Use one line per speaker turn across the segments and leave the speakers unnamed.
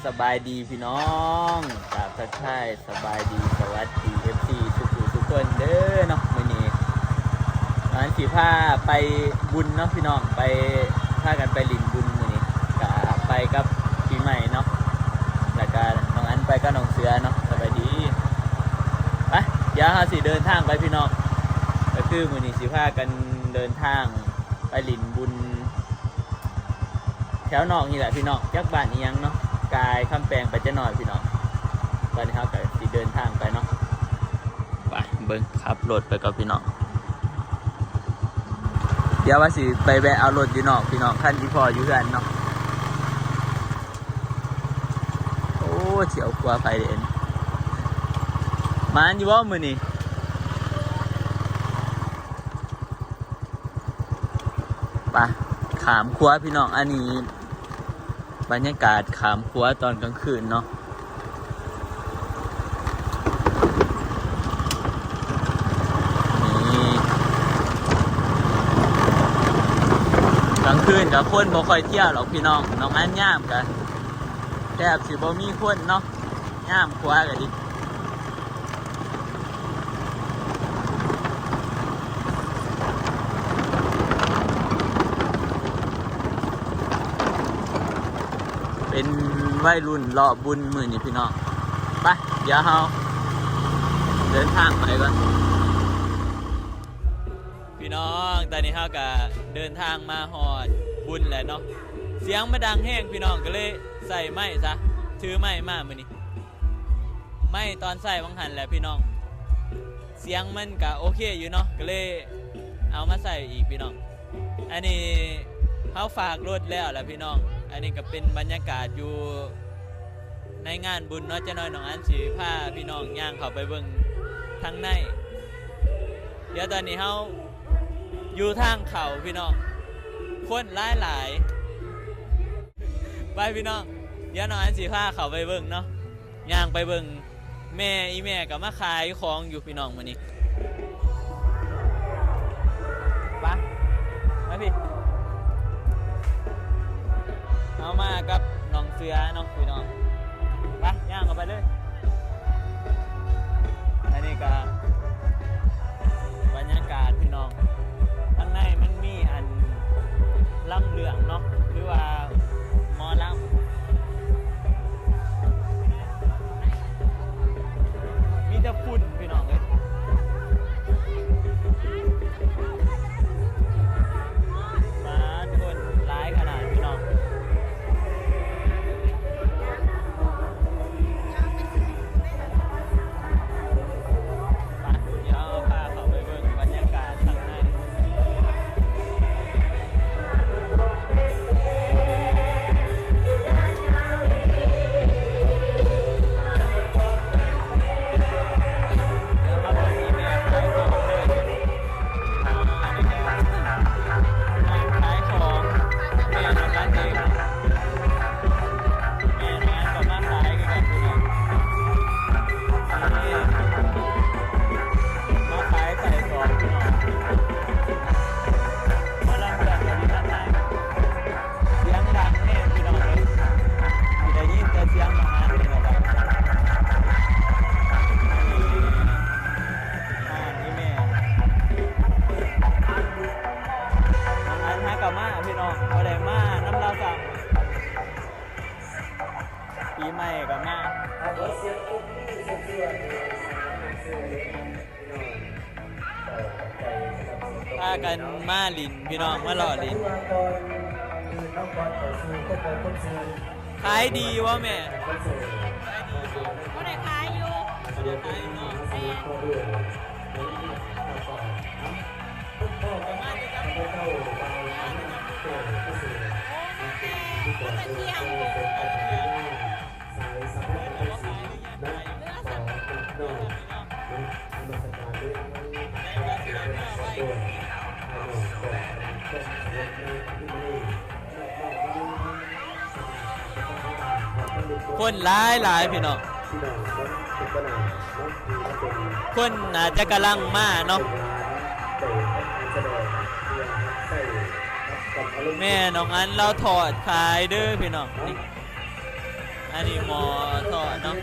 สบายดีพี่น้องกราบทักทายสบายดีสวัสดี FC ทุกคนเด้อเนาะมื้อนี้อันสิพาไปบุญเนาะพี่น้องไปพากันไปหลินบุญมื้อนี้ก็ไปกับปีใหม่เนาะแล้วก็น้องอันไปกับน้องเสือเนาะสบายดีไปเดี๋ยวเราสิเดินทางไปพี่น้องก็คือมื้อนี้สิพากันเดินทางไปหลินบุญแถวนอกนี่แหละพี่น้องจักบ้านอีหยังเนาะกายคำแปลงไปจะหน่อยพี่น้องตอนนี้เขาก็สิเดินทางไปเนาะไปเบิ้งขับรถไปกับพี่น้องเดี๋ยวว่าสิไปแวะเอารถอยู่นอกพี่น้องขั้นที่พออยู่กันเนาะโอ้เฉียวกลัวไฟเด่นมันอยู่ว่ามือนี่ไปขามครัวพี่น้องอันนี้บรรยากาศขามครัวตอนกลางคืนเนาะนี่กลางคืนกับคนบ่ค่อยเที่ยวหรอกพี่น้องน้องอันย่ามกันแทบสิบ่มีคนเนาะย่ามครัวกันดิเป็นวัยรุ่นรอบุญมื้อนี้พี่น้องไปเดี๋ยวเราเดินทางไปก่อนพี่น้องตอนนี้เราก็เดินทางมาฮอดบุญแล้วเนาะเสียงมาดังแห้งพี่น้องก็เลยใส่ไม้ซะถือไม้มามื้อนี้ไม้ตอนใส่วังหันแหละพี่น้องเสียงมันก็โอเคอยู่เนาะก็เลยเอามาใส่อีกพี่น้องอันนี้เขาฝากรถแล้วแหละพี่น้องอันนี้ก็เป็นบรรยากาศอยู่ในงานบุญเนาะจะน้อยน้องอันสิพาพี่น้องย่างเข้าไปเบิ่งทางในเดี๋ยวตอนนี้เฮาอยู่ทางเขาพี่น้องคนหลายไปพี่น้องเดี๋ยวน้องอันสิพาเข้าไปเบิ่งเนาะย่างไปเบิ่งแม่ก็มาขายของอยู่พี่น้องมื้อนี้ไปพี่เอามากับน้องเสือน้องพี่น้องไปย่างเข้าไปเลยอันนี้ก็บรรยากาศพี่น้องข้างในมันมีอันล่ำเหลืองเนาะหรือว่าหมอล่ำมีแต่ฝุ่นพี่น้องเลยมาคนร้ายขนาดพี่น้องปีใหม่กับมาพากันมาลินพี่น้องมาหล่อลินขายดีวะแม่
ก็ได้ขายอยู่
เดี๋ยวขายเนาะคนหลายพี่น้องคนอาจจะกำลังมาเนาะ แม่น้องอันเราถอดขายเด้อพี่น้องนี่ อันนี้หมอทอเนาะ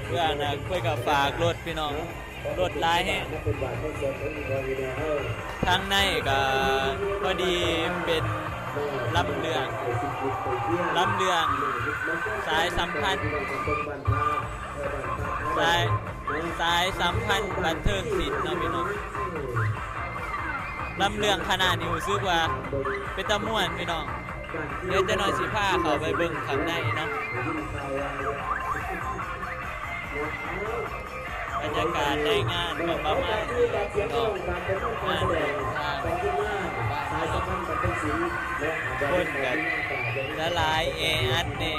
เพื่อนนะเพื่อกับฝากรถพี่น้องรถหลายแห่งทางในก็พอดีเป็นลำเรื่องสายสัมพันธ์สายสัมพันธ์บันเทิงศิลป์เนาะพี่น้องลำเรื่องขนาดนี้รู้สึกว่าเป็นตะม่วนพี่น้องเดี๋ยวจะนอนสิผ้าเขาไปเบิ่งข้างในเนาะบรรยากาศในงานก็ประมาณนี้พี่น้องงานเดินทางคนกันละลายเออัดเน่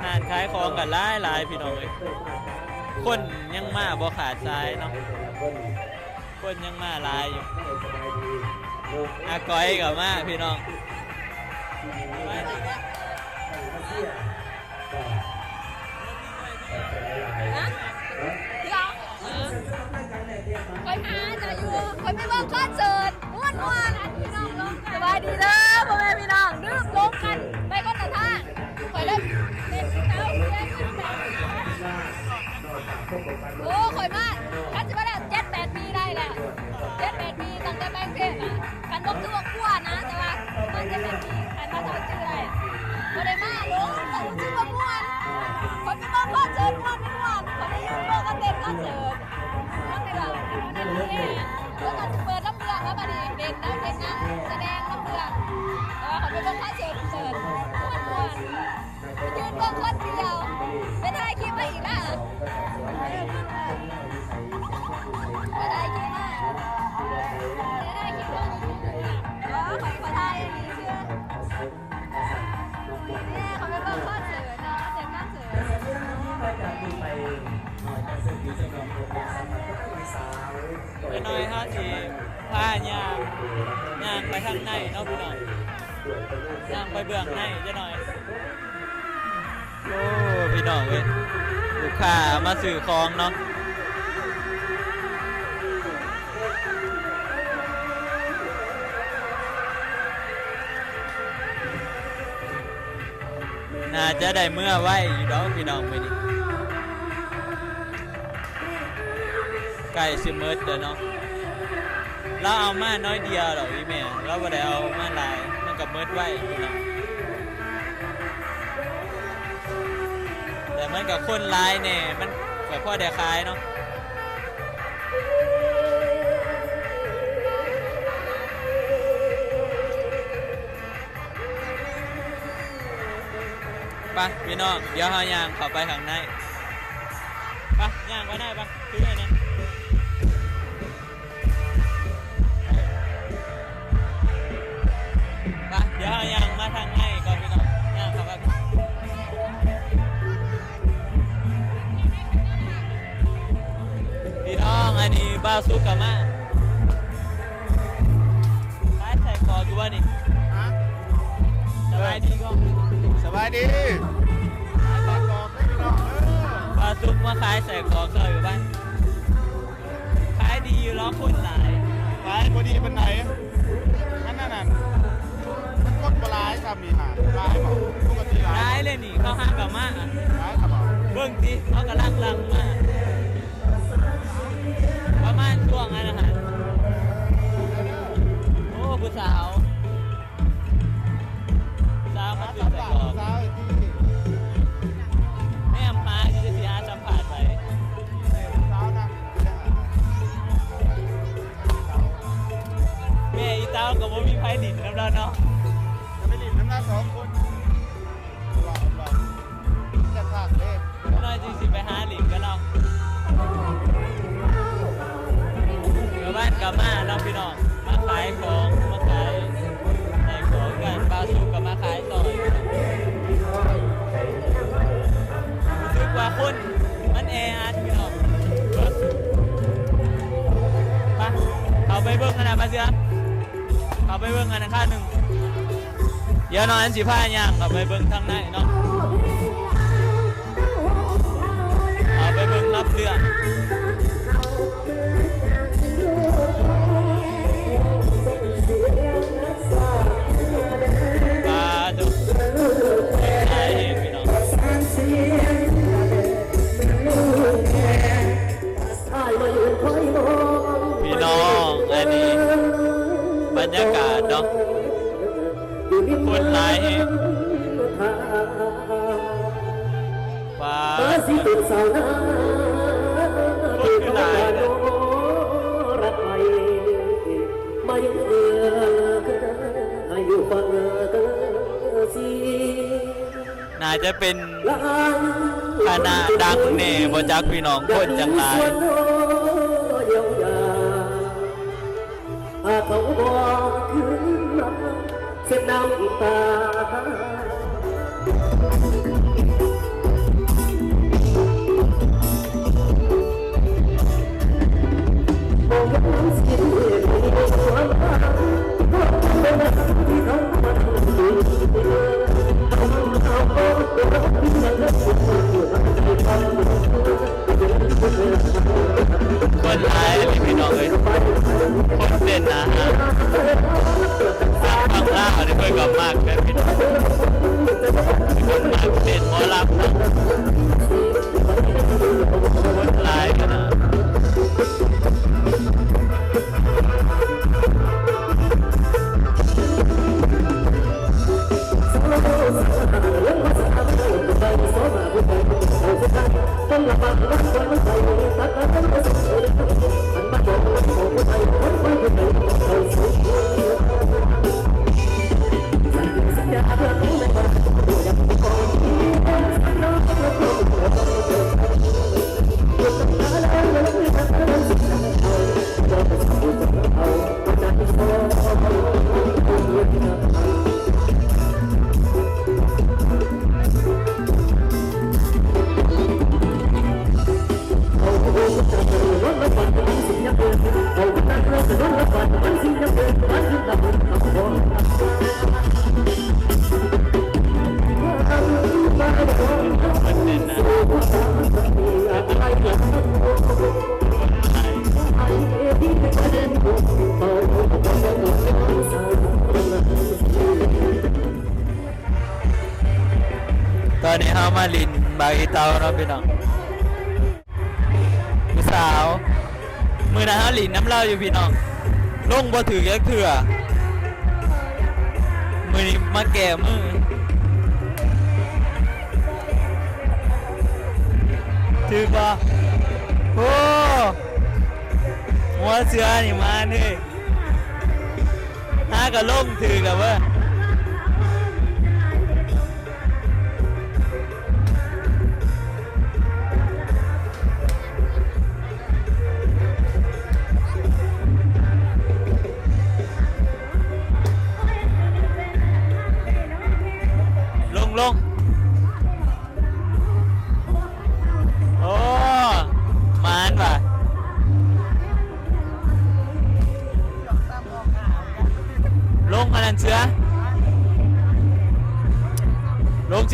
งานขายของกันหลายพี่น้องเลยคนยังมาบ่ขาดสายเนาะคนยังมาหลายอยู่อาก้อยกับมาพี่น้อง
คอยหาจะอยู่คอยไม่ว่าคอนเสิร์ตม่วนพี่น้องลงสบายดีเด้อพ่อแม่พี่น้องดื้อลงกันไปคนละท่าคอยเล่นเต้าเล่นโอ้คอยมากคันจะมาแล้ว7-8 ปีได้แล้ว7-8 ปีตั้งแต่แบงค์เทพอ่ะคันบอกคือว่าขั้วนะแต่ว่ามัน7-8 ปีคันมาถอดชื่อได้ก็ได้มาลงแต่ชื่อว่าม่วนคนไม่ว่าคอนเสิร์ตม่วนคนได้อยู่โลกกันเต้นคอนเสิร์ตแล้วก็จะเปิดรับเรื่องแล้วมาดีเด่นนะแสดงรับเรื่องแล้วเขาไปเบิ่งคอนเสิร์ตม่วนยืนเบิ่งคนเดียวไปถ่ายคลิปมาอีกแล้วไปถ่ายคลิปมาขอถ่ายอันนี้เชื่อเนี่ยเขาไปเบิ่งคอนเสิร์ตนะเด็กคอนเสิร์ต
ไปหน่อยฮะทีพาย่างไปทางในเนาะพี่น้องย่างไปเบื้องในจะหน่อยโอ้พี่น้องเว้ยลูกค้ามาซื้อของเนาะน่าจะได้เมื่อไว้อยู่ดอกพี่น้องไปดิไก่ซิมเมิร์ดเด้อเนาะเราเอามาน้อยเดียวหรอกพี่แม่เราไม่ได้เอามาหลายมันกับเมิร์ดไว้พี่น้องแต่มันกับคนหลายเนี่ยมันแบบพ่อเด็กขายเนาะไปพี่น้องเดี๋ยวเอาย่างเข้าไปข้างในไปย่างไปได้ปะคือไงเนี่ยไปเดี๋ยวเอาย่างมาทางในก่อนพี่น้องย่างเข้าไปพี่น้องอันนี้บ้าซุกกะมาขายใส่คอกูว่านี่สบายดีก็
สบายดีตอนกองไม่พี่น้อง
ปลาซุกมาขายใส่ของซอยอยู่บ้านขายดีอยู่ล้อคนหลาย
ขายพอดีเป็นไหนนั่นมันกดปลายครับนี่ฮะลายบอกปกติ
ลายเลยนี่เขาห้างกับมา
ลายครับบอก
เบิ้งดิเขากำลังมาประมาณช่วงนั้นนะฮะโอ้ผู้สาวมาซื้อใส่ของแม่มาที่จะสีหาสัมผัสไปแม่อีเต้ากับว่ามีไพ่ดินน้ำร้อนเนาะ
จะไปดินน้ำหน้า2 คนหล่อจะขาดเลย
น้อยจริงสิไปหาหลินกันเราเดี๋ยวบ้านกับมาเราพี่น้องมาขายของมาขายใส่ของกันปลาสุกกับมาขายต่อยรู้สึกว่าคนมันแออัดพี่น้องไปเขาไปเบิ่งกันนะมาเสือเขาไปเบิ่งกันนะค่าหนึ่งเดี๋ยวนอนสิผ้าย่างเขาไปเบิ่งทางในเนาะเอาไปเบิ่งรับเรื่อง จะเป็นคณะดังแน่บ่จักพี่น้องคนจังหลาย
เขาบอกขึ้นมาเสียน้ำตาโอ้ยสิ้นเดือนนี้หัวมาเป็นที่เขามาทำดีเขาเป็นอย่างนั้น
คนร้ายเลยพี่น้องเลยคนเต้นนะฮะฟังล่าเนี่ยเพื่อนก็มากแบบพี่น้องคนมากเต้นหมอลำนะคนร้ายกันนะตอนนี้เฮามาลินบาอีเตาเนาะพี่น้องพี่สาวมือนะฮะลินน้ำเหล้าอยู่พี่น้องลงบ่ถือแค่เถื่อมือนี้มาแก่มือถือบ่โอ้หัวเสือนี่มานี่หากับลงถือกับเว้ยลงโอ้มานว่ะลงอันนั้นเชื้อลง14,200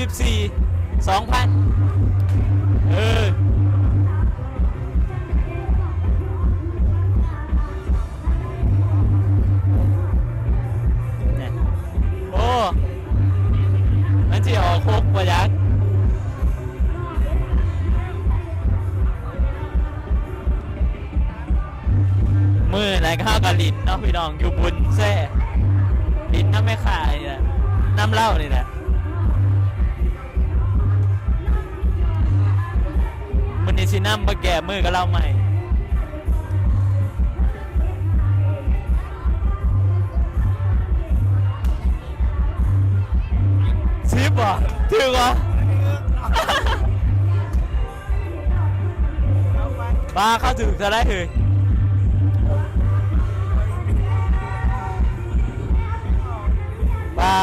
เนี่ยโอ้มันจะออกคุกปะยักษ์มือไหนข้าวกับลิ้นเนาะพี่น้องอยู่บุญแซ่ลิ้นน้ำไม่ขายนี่แหละน้ำเหล้านี่แหละมันนี่สิน้ำมาแก่มือกับเหล้าใหม่ซิบอ่ะถึงวะบ้าเข้าถึงจะได้เหรอบ้า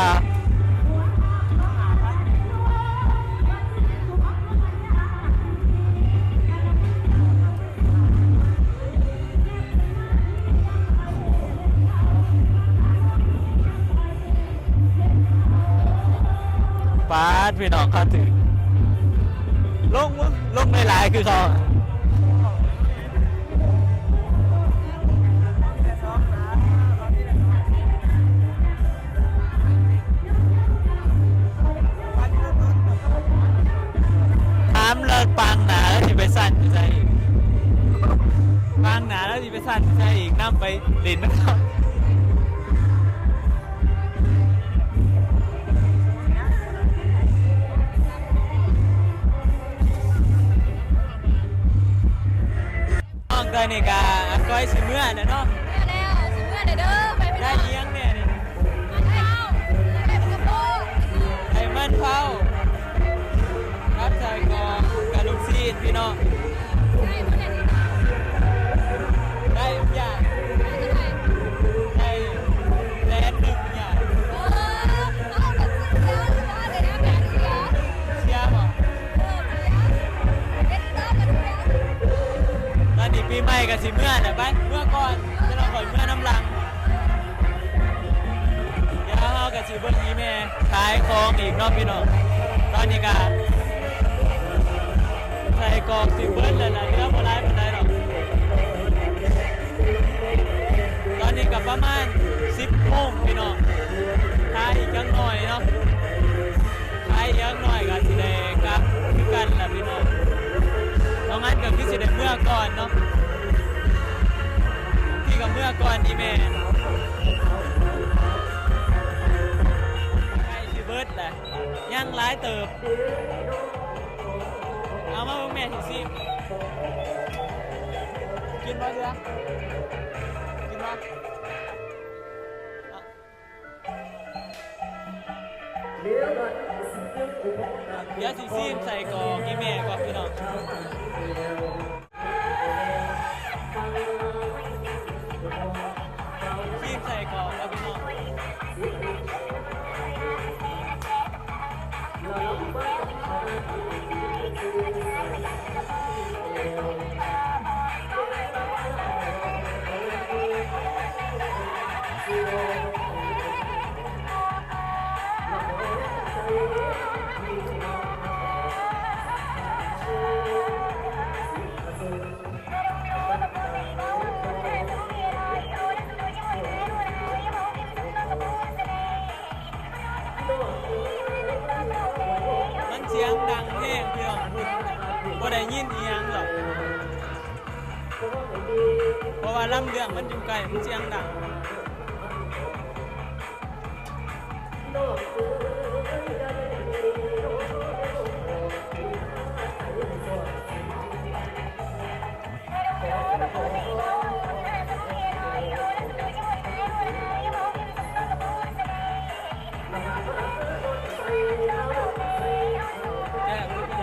ป้าดพี่น้องเข้าถึงลงไม่หลายคือเขาถามแล้วปางหนาแล้วที่ไปสั่นอยู่ใจอีกปางหนาแล้วที่ไปสั่นอยู่ใจอีกน้ำไปลินนะครับ ตอนนี้ก็ก้อยสิเมื่อนะเนาะ
แล้วสิเมื่อเด้อไปไม่
ได้
ได้
เลี้ยงเนี่ยนี่
มันเผาได้เป็นกระโปง
ไอ้มันเผา นพี่น้อง
ได้บ่ได้ดีนะ
ได้ทุกอย่าง
ได้เท่าไหร่
ได้แลนด์หนึ่งอย่าง
เอากับเสียหรือว่าเลยนะแบนเสีย
เชียร์บอก
เด็กเต้ากันเสีย
ตอนนี้ปีใหม่กับสิเมื่อน่ะไปเมื่อก่อนจะเราคอยเมื่อน้ำลังเดี๋ยวเอากับสิเบิ้งอีแม่ขายของอีกเนาะพี่น้องตอนนี้ก็ใส่กรอกสิเบิ้ลเลยนะเรื่องอะไรเป็นไรหรอกตอนนี้ก็ประมาณ10 โมงพี่น้องขายอีกยังหน่อยเนาะขายอีกยังหน่อยก็สิได้กลับคือกันล่ะพี่น้องเพราะงั้นก็คือสิได้เมื่อก่อนเนาะพี่กับเมื่อก่อนอีแม่ใกล้สิเบิดแหละยังหลายเติบเอามาเบิ่งแม่สิซิกินบ่เดือกินบ่เอาเดี๋ยวสิซิใส่กรอกอีแม่ก่อนพี่น้องซิใส่กรอกแล้วพี่น้องมันเสียงดังแห้งพี่น้องบ่ได้ยินอีหยังหรอกเพราะว่าลำเรื่องมันอยู่ไกลมันเสียงดังแจ้งพี่น้อง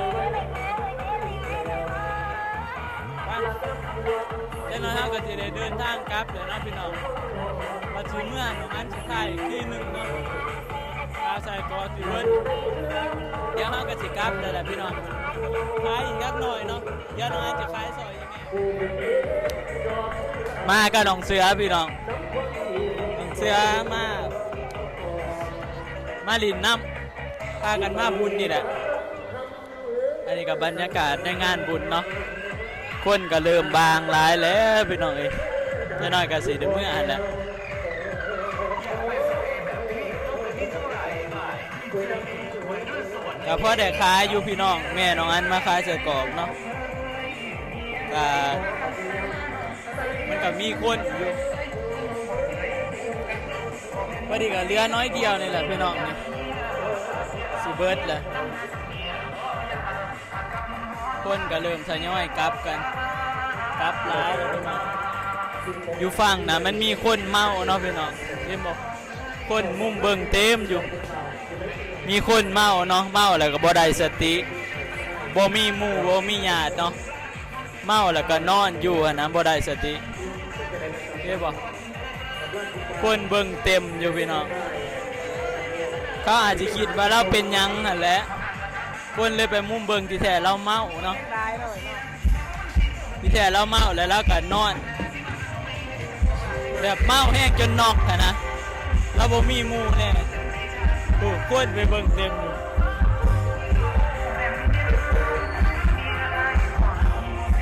เจ้าน้อยเฮาก็สิได้เดินทางกลับเดี๋ยวนะพี่น้องมาถึงเมื่อประมาณสุดท้ายที่หนึ่งเนาะอาใส่กอสิเบิดเดี๋ยวเฮาก็สิกลับแล้วแหละพี่น้องขายอีกนักหน่อยเนาะเดี๋ยวน้องจะขายซอยยังไงมากับน้องเสือพี่น้องน้องเสือมาลินน้ำพากันมาบุญนี่แหละอันนี้กับบรรยากาศในงานบุญเนาะคนก็เริ่มบางหลายแล้วพี่น้องเอ้ยจะน้อยก็สิได้เมื่ออันแหละก็พอได้ขายอยู่พี่น้องแม่น้องอันมาขายใส่กรอกเนาะก็มันก็มีคนอยู่พอดีก็เหลือน้อยเดียวนี่แหละพี่น้องนี่สิเบิดแหละคนก็เริ่มทยอยกลับกันกลับหลายแล้วพี่น้องอยู่ฝั่งนะมันมีคนเมาเนาะพี่น้องเห็นบอกคนมุมเบิ่งเต็มอยู่มีคนเมาเนาะเมาแล้วก็บ่ได้สติบ่มีหมู่บ่มีญาติเนาะเมาแล้วก็นอนอยู่นะบ่ได้สติเห็นบอกคนเบิ่งเต็มอยู่พี่น้องเขาอาจจะคิดว่าเราเป็นหยังนั่นแหละคนเลยไปมุมเบิ่งที่แท้เราเมาเนาะที่แท้เราเมาแล้วเราก็นอนแบบเมาแห้งจนนอกนะเราบ่มีหมู่แน่ถูกคนไปเบิ่งเต็มอยู่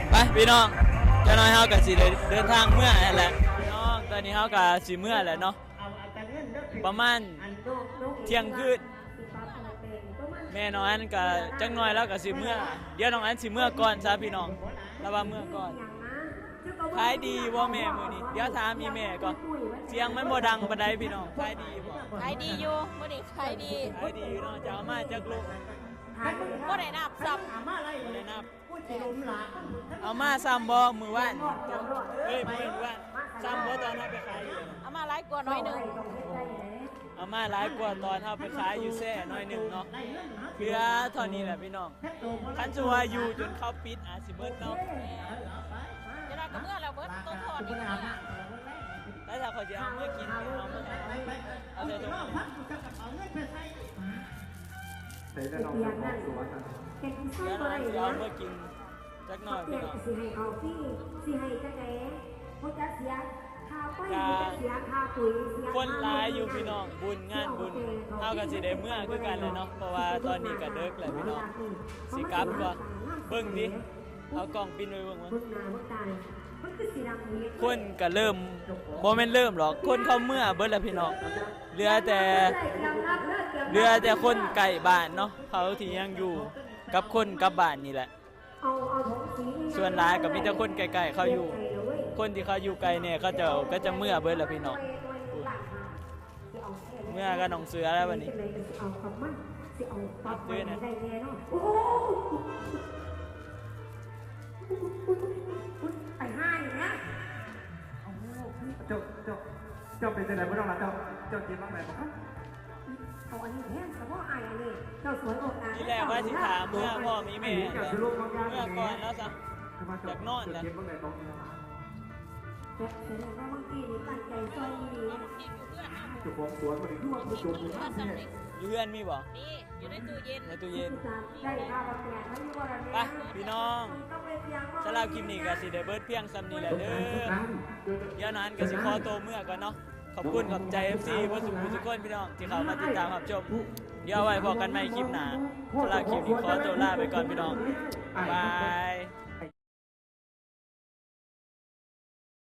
ไปพี่น้องเจ้าน้อยเฮาก็สิเดินทางเมื่อนั่นแหละพี่น้องตอนนี้เฮาก็สิเมื่อแหละเนาะประมาณเที่ยงคืนแม่น้องอันก็จังน้อยแล้วก็สิเมื่อเดี๋ยวน้องอันสิเมื่อก่อนซะพี่น้องแล้วว่าเมื่อก่อนขายดีบ่แม่มื้อนี้เดี๋ยวถามมีแม่ก่อนเสียงมันบ่ดังปานใดพี่น้องขายดีบ่
ขายดีอยู่บ่ได้ขายดี
ขายดีเนาะจะเอามาจากลูก
บ่ได้นับซ้
บ่ได้นับเอามาซ้ำบ่มื้อวานเฮ้ยมื้อวานซ้ำบ่ตอนเฮาไปขายอยู่
ำเอามาหลายกว่าน้อยหนึง
เ เอามาหลายกว่าตอนเฮาไปขายอยู่แซ่หน่อยหนึงเนาะเหลือเท่านี้แหละพี่น้องคันสิว่าอยู่จนเขาปิดอาจสิเบิดเนาะ
จะได้กับเมื่อเราเบิดต้นทอดนี่นะ
แล้วถ้าเขาจะเอาเมื่อกินเอาเมื่อไหร่เอาแต่ตรงนี้
เตียงนั่นแกงไส้
แล้ว
บ่ได้
เราจะเอา
นะ
เมื่อกินจักหน่อย
เตี
พี่
ยง
น้อง
สิให้เอาพี่สิให้จังได๋บ่จะเสียค่าไฟจะเสียค่าปุ๋ยเสีย
คนหลายอยู่พี่น้องบุญงานบุญเฮาก็สิได้เมื่อคือกันเลยเนาะเพราะว่าตอนนี้ก็เดึกแล้วพี่น้องสิกลับก็เบิ่งดิเอากล้องปิ้นไว้เบิ่งว่า
เบิ่งหน้าเบิ่งตามันคือสีดำนี้
คนก็เริ่มบ่แม่นเริ่มหรอกคนเข้าเมื่อเบิดแล้วพี่น้องเหลือแต่คนไก่บ้านเนาะเขาที่ยังอยู่กับคนกับบ้านนี่แหละ
เอาถุงสี
ส่วนหลายก็มีแต่คนไกลๆเขาอยู่ คนที่เขาอยู่ไกลเนี่ยเขาจะเมื่อเบิดแล้วพี่น้องเมื่อก็น้องเสือแล้ววันนี้
เอาของมันสิเอาปรับ
ซื้อนะ
ได้แน่เนาะโอ้ไปห้าอย่างเงี้ย
เจ้าเป็นจังไดบ่ต้องละเจ้ากินบ้างไหมบ่ครับ
เอาอันนี้แทนแต่ว่าอายอันนี้เจ้าสวยอกอ่ะ
ที่แรกว่าสิถามเมื่อพ่อมีแม่
เจ้าสิลูกบางอย่าง
เมื่อก่อนแล้วซะ อยากนอนแหละ
เจ้ากินบ้างไหมบ่
แต่แสดงว่าบางทีนี่ตั้งใจซอยดี
เจ้าของสวนบ่ได้คือว่าผู้ชมอยู่นะเนี่ย
อยู่เพื่อนมีบ่
นี่อยู่ในตู้เย็น
ในตู้เย็น
ได้ข้าวแกงไม่รู้ว่าอะไร
ไปพี่น้องสำหรับคลิปนี้ก็สิได้เบิดเพียงซ้ำนี้แหละเด้อเดี๋ยวนั้นก็สิขอตัวเมื่อก่อนเนาะขอบคุณขอบใจ FC บ่สุขทุกคนพี่น้องที่เข้ามาติดตามรับชมเดี๋ยวไว้พบกันใหม่คลิปหน้าสำหรับคลิปนี้ขอตัวลาไปก่อนพี่น้องบาย